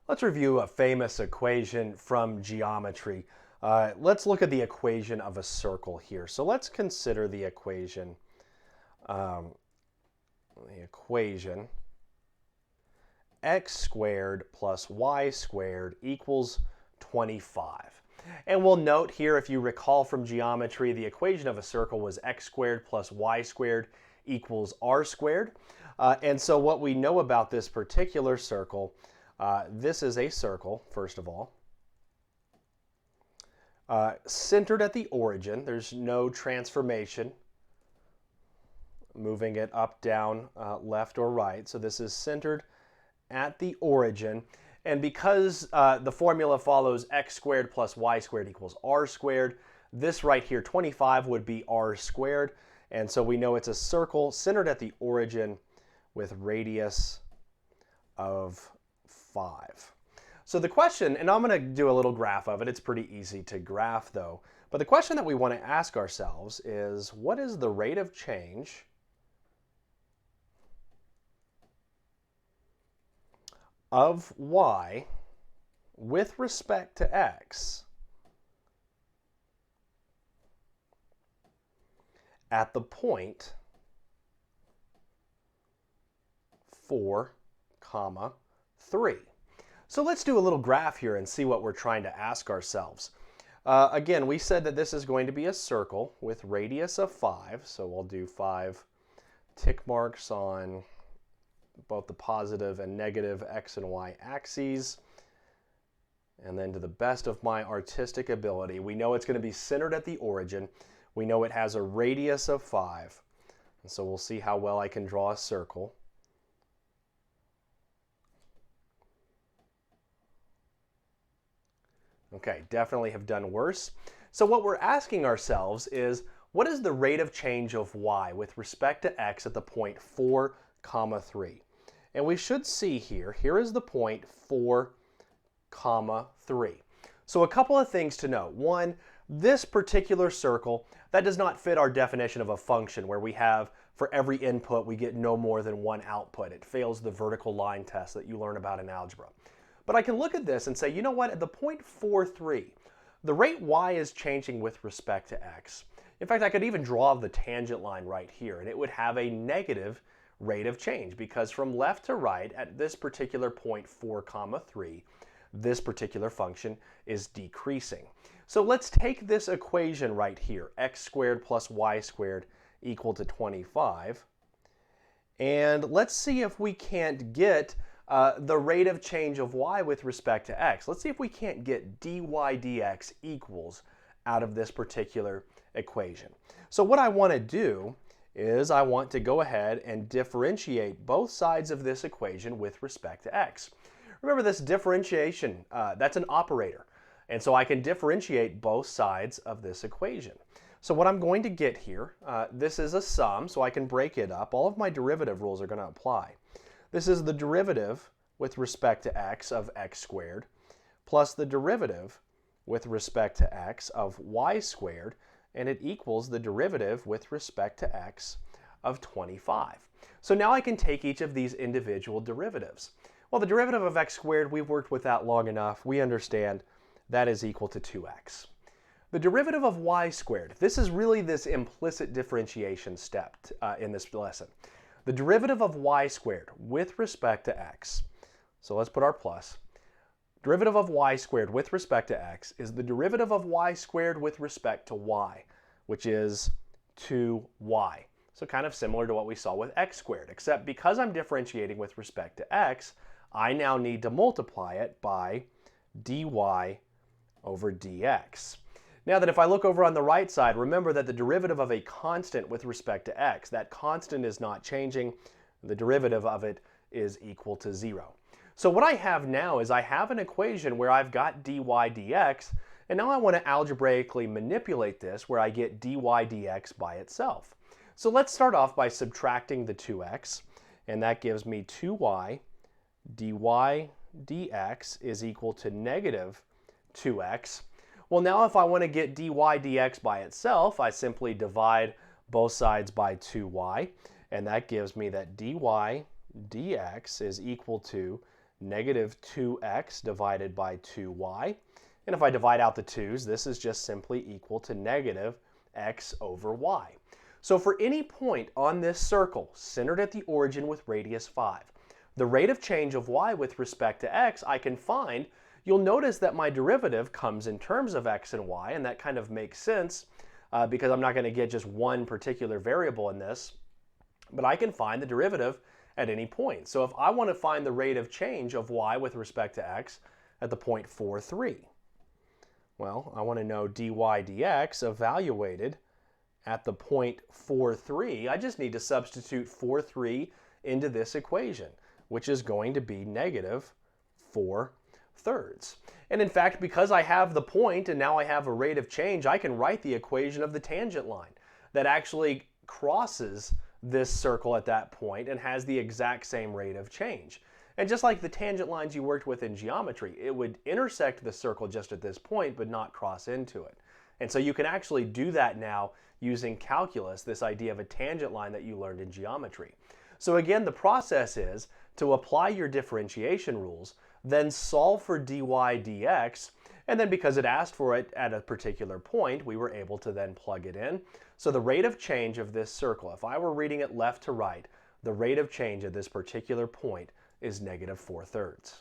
Let's review a famous equation from geometry. Let's look at the equation of a circle here. So let's consider the equation, um, x squared plus y squared equals 25. And we'll note here, if you recall from geometry, the equation of a circle was x squared plus y squared equals r squared. And so what we know about this particular circle, this is a circle, first of all, centered at the origin. There's no transformation, moving it up, down, left, or right. So this is centered at the origin. And because the formula follows x squared plus y squared equals r squared, this right here, 25, would be r squared. And so we know it's a circle centered at the origin with radius of 5. So the question, and I'm going to do a little graph of it. It's pretty easy to graph though. But the question that we want to ask ourselves is, what is the rate of change of y with respect to x at the point 4, 3. So let's do a little graph here and see what we're trying to ask ourselves. Again, we said that this is going to be a circle with radius of 5, so we'll do 5 tick marks on both the positive and negative x and y axes. And then, to the best of my artistic ability, we know it's going to be centered at the origin. We know it has a radius of 5. And so we'll see how well I can draw a circle. Okay, definitely have done worse. So what we're asking ourselves is, what is the rate of change of y with respect to x at the point 4, 3? And we should see here is the point 4, 3. So a couple of things to note. One, this particular circle, that does not fit our definition of a function where we have, for every input, we get no more than one output. It fails the vertical line test that you learn about in algebra. But I can look at this and say, you know what, at the point 4, 3, the rate y is changing with respect to x. In fact, I could even draw the tangent line right here, and it would have a negative rate of change, because from left to right at this particular point 4, 3, this particular function is decreasing. So let's take this equation right here, x squared plus y squared equal to 25, and let's see if we can't get the rate of change of y with respect to x. Let's see if we can't get dy dx equals out of this particular equation. So what I want to do is I want to go ahead and differentiate both sides of this equation with respect to x. Remember, this differentiation, that's an operator. And so I can differentiate both sides of this equation. So what I'm going to get here, this is a sum, so I can break it up. All of my derivative rules are going to apply. This is the derivative with respect to x of x squared plus the derivative with respect to x of y squared, and it equals the derivative with respect to x of 25. So now I can take each of these individual derivatives. Well, the derivative of x squared, we've worked with that long enough. We understand that is equal to 2x. The derivative of y squared, this is really this implicit differentiation step in this lesson. The derivative of y squared with respect to x, so let's put our plus. Derivative of y squared with respect to x is the derivative of y squared with respect to y, which is 2y. So kind of similar to what we saw with x squared, except because I'm differentiating with respect to x, I now need to multiply it by dy over dx. Now that if I look over on the right side, remember that the derivative of a constant with respect to x, that constant is not changing. The derivative of it is equal to 0. So what I have now is I have an equation where I've got dy dx, and now I want to algebraically manipulate this where I get dy dx by itself. So let's start off by subtracting the 2x, and that gives me 2y dy dx is equal to negative 2x. Well, now if I want to get dy dx by itself, I simply divide both sides by 2y, and that gives me that dy dx is equal to negative 2x divided by 2y. And if I divide out the 2's, this is just simply equal to negative x over y. So for any point on this circle centered at the origin with radius 5, the rate of change of y with respect to x I can find. You'll notice that my derivative comes in terms of x and y, and that kind of makes sense because I'm not going to get just one particular variable in this, but I can find the derivative at any point. So if I want to find the rate of change of y with respect to x at the point 4, 3, well, I want to know dy dx evaluated at the point 4, 3. I just need to substitute 4, 3 into this equation, which is going to be negative 4/3. And in fact, because I have the point and now I have a rate of change, I can write the equation of the tangent line that actually crosses this circle at that point and has the exact same rate of change. And just like the tangent lines you worked with in geometry, it would intersect the circle just at this point but not cross into it. And so you can actually do that now using calculus, this idea of a tangent line that you learned in geometry. So again, the process is to apply your differentiation rules, then solve for dy dx, and then because it asked for it at a particular point, we were able to then plug it in. So the rate of change of this circle, if I were reading it left to right, the rate of change at this particular point is negative 4/3.